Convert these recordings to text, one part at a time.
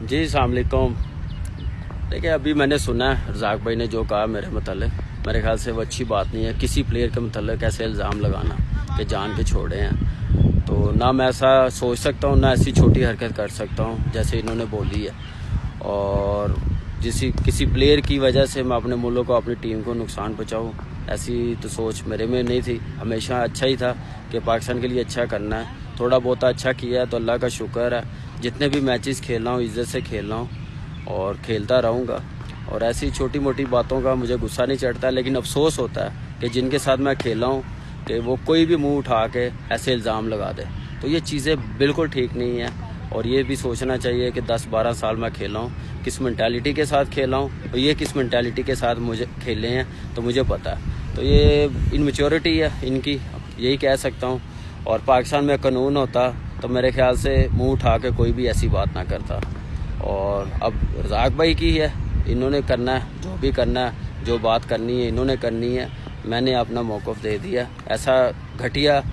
जी अस्सलाम वालेकुम। देखिए अभी मैंने सुना है रज़ाक भाई ने जो कहा मेरे मतलब, मेरे ख्याल से वो अच्छी बात नहीं है किसी प्लेयर के मतलब कैसे इल्ज़ाम लगाना कि जान के छोड़े हैं। तो ना मैं ऐसा सोच सकता हूँ ना ऐसी छोटी हरकत कर सकता हूँ जैसे इन्होंने बोली है। और किसी प्लेयर की वजह से मैं अपने मुल्क को अपनी टीम को नुकसान पहुँचाऊँ, ऐसी तो सोच मेरे में नहीं थी। हमेशा अच्छा ही था कि पाकिस्तान के लिए अच्छा करना है। थोड़ा बहुत अच्छा किया है तो अल्लाह का शुक्र है। जितने भी मैचेस खेल रहा हूँ इज्जत से खेल रहा हूँ और खेलता रहूँगा। और ऐसी छोटी मोटी बातों का मुझे गुस्सा नहीं चढ़ता, लेकिन अफसोस होता है कि जिनके साथ मैं खेला हूँ कि वो कोई भी मुंह उठा के ऐसे इल्ज़ाम लगा दे। तो ये चीज़ें बिल्कुल ठीक नहीं है। और ये भी सोचना चाहिए कि 10-12 साल मैं खेला हूँ, किस मेंटालिटी के साथ खेला हूँ और ये किस मेंटालिटी के साथ मुझे खेले हैं तो मुझे पता है। तो ये इनमेच्योरिटी है इनकी, यही कह सकता हूँ। और पाकिस्तान में कानून होता तो मेरे ख्याल से मुंह उठा के कोई भी ऐसी बात ना करता। और अब रज़ाक भाई की है, इन्होंने करना है जो भी करना है, जो बात करनी है इन्होंने करनी है। मैंने अपना मौक़िफ़ दे दिया। ऐसा घटिया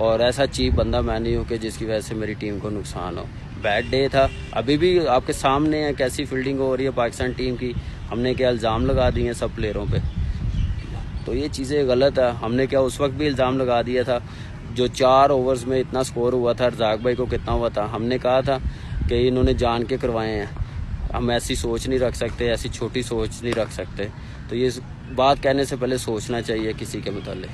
और ऐसा चीप बंदा मैं नहीं हूँ कि जिसकी वजह से मेरी टीम को नुकसान हो। बैड डे था, अभी भी आपके सामने है कैसी फील्डिंग हो रही है पाकिस्तान टीम की। हमने क्या इल्ज़ाम लगा दिए हैं सब प्लेयरों पे, तो ये चीज़ें गलत है। हमने क्या उस वक्त भी इल्ज़ाम लगा दिया था जो 4 ओवर्स में इतना स्कोर हुआ था, रज़ाक भाई को कितना हुआ था। हमने कहा था कि इन्होंने जान के करवाए हैं। हम ऐसी सोच नहीं रख सकते, ऐसी छोटी सोच नहीं रख सकते। तो ये बात कहने से पहले सोचना चाहिए किसी के मुताल्लिक़।